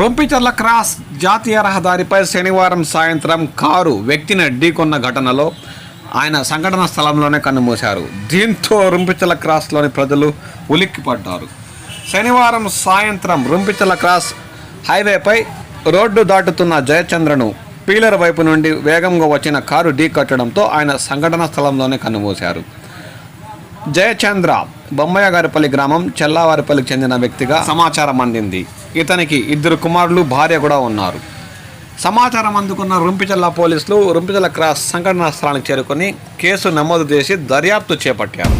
Rompicherla cross జాతీయ రహదారిపై శనివారం సాయంత్రం కారు వ్యక్తిని ఢీకొన్న ఘటనలో ఆయన సంఘటన స్థలంలోనే కన్నుమూశారు. దీంతో రొంపిచర్ల క్రాస్లోని ప్రజలు ఉలిక్కిపడ్డారు. శనివారం సాయంత్రం రొంపిచర్ల క్రాస్ హైవేపై రోడ్డు దాటుతున్న జయచంద్రను పీలర్ వైపు నుండి వేగంగా వచ్చిన కారు ఢీకొట్టడంతో ఆయన సంఘటన స్థలంలోనే కన్నుమూశారు. జయచంద్ర బొమ్మయ్యగారిపల్లి గ్రామం చెల్లావారిపల్లికి చెందిన వ్యక్తిగా సమాచారం అందింది. ఇతనికి 2 కుమారులు, భార్య కూడా ఉన్నారు. సమాచారం అందుకున్న రొంపిచర్ల పోలీసులు రొంపిచర్ల క్రాస్ సంఘటనా స్థలానికి చేరుకొని కేసు నమోదు చేసి దర్యాప్తు చేపట్టారు.